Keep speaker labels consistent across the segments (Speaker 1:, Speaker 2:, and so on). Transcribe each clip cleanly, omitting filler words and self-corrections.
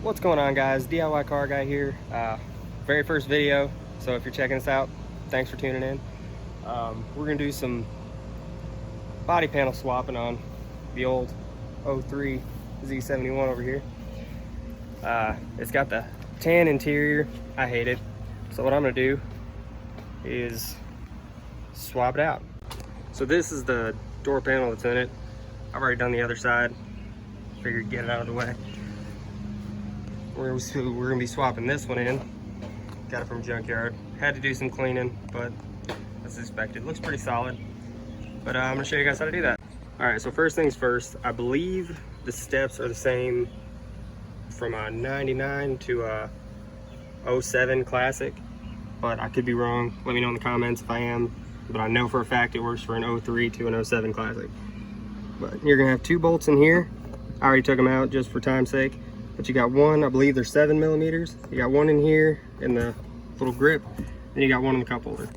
Speaker 1: What's going on, guys? DIY car guy here. Very first video, so if you're checking us out, thanks for tuning in. We're gonna do some body panel swapping on the old 03 Z71 over here. It's got the tan interior. I hate it, so what I'm gonna do is swap it out. So this is the door panel that's in it. I've already done the other side, figured get it out of the way. We're gonna be swapping this one in. Got it from Junkyard. Had to do some cleaning, but as expected. Looks pretty solid. But I'm gonna show you guys how to do that. All right, so first things first, I believe the steps are the same from a 99 to a 07 Classic, but I could be wrong. Let me know in the comments if I am, but I know for a fact it works for an 03 to an 07 Classic. But you're gonna have two bolts in here. I already took them out just for time's sake. But you got one, I believe they're 7mm. You got one in here in the little grip, and you got one in the cup holder.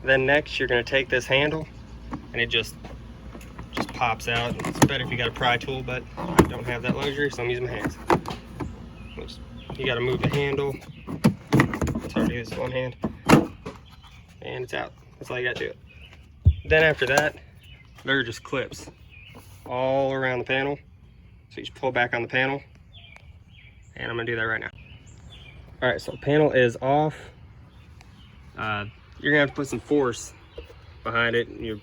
Speaker 1: Then next, you're gonna take this handle, and it just pops out. It's better if you got a pry tool, but I don't have that luxury, so I'm using my hands. You gotta move the handle. It's hard to do this with one hand. And it's out. That's all you gotta do. Then after that, there are just clips all around the panel. So you just pull back on the panel. And I'm gonna do that right now. All right, so panel is off. You're gonna have to put some force behind it. You're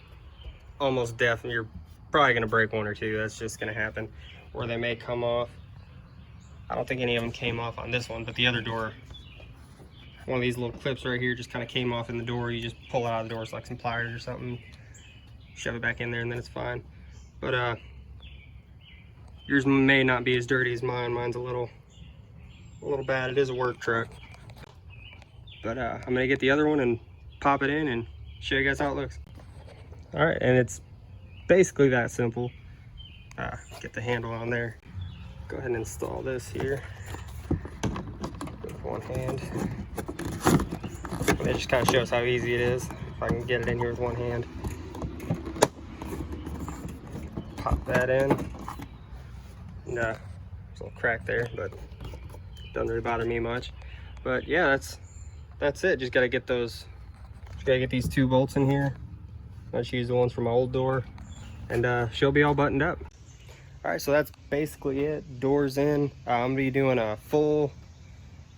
Speaker 1: almost definitely, you're probably gonna break one or two. That's just gonna happen. Or they may come off. I don't think any of them came off on this one, but the other door, one of these little clips right here just kind of came off in the door. You just pull it out of the door, it's like some pliers or something. Shove it back in there and then it's fine. But yours may not be as dirty as mine. Mine's a little bad. It is a work truck. But I'm gonna get the other one and pop it in and show you guys how it looks. All right, and it's basically that simple. Get the handle on there. Go ahead and install this here with one hand. And it just kind of shows how easy it is. If I can get it in here with one hand. Pop that in. And, there's a little crack there, but doesn't really bother me much. But yeah, that's it. Just gotta get these two bolts in here. I just use the ones from my old door, and she'll be all buttoned up. All right, so that's basically it. Doors in. I'm gonna be doing a full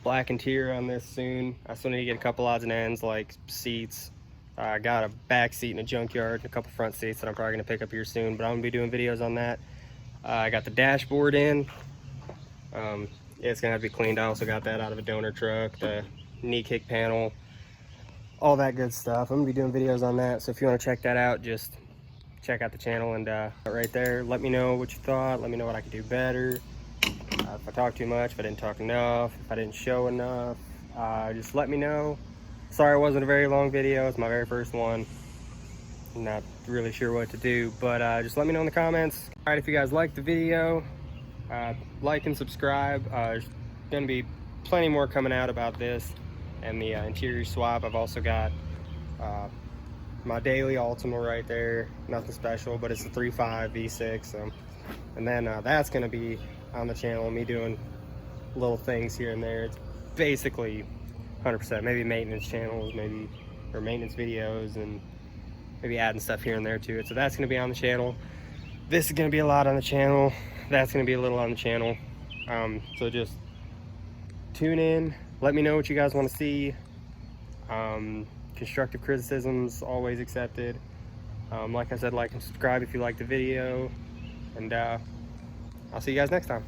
Speaker 1: black interior on this soon. I still need to get a couple odds and ends like seats. I got a back seat in a Junkyard and a couple front seats that I'm probably gonna pick up here soon, but I'm gonna be doing videos on that. I got the dashboard in. It's gonna have to be cleaned. I also got that out of a donor truck, the knee kick panel, all that good stuff. I'm gonna be doing videos on that, so if you want to check that out, just check out the channel. And right there, let me know what you thought. Let me know what I could do better. If I talked too much, if I didn't talk enough, if I didn't show enough, just let me know. Sorry it wasn't a very long video. It's my very first one. I'm not really sure what to do, but just let me know in the comments. All right, if you guys liked the video, like and subscribe. There's gonna be plenty more coming out about this and the interior swap. I've also got my daily Ultima right there. Nothing special, but it's a 3.5 V6. So, and then that's gonna be on the channel, me doing little things here and there. It's basically 100%, maybe maintenance channels, maybe, or maintenance videos, and maybe adding stuff here and there to it. So that's gonna be on the channel. This is gonna be a lot on the channel. That's gonna be a little on the channel. So just tune in. Let me know what you guys want to see. Constructive criticisms always accepted. Like I said, like and subscribe if you like the video. And I'll see you guys next time.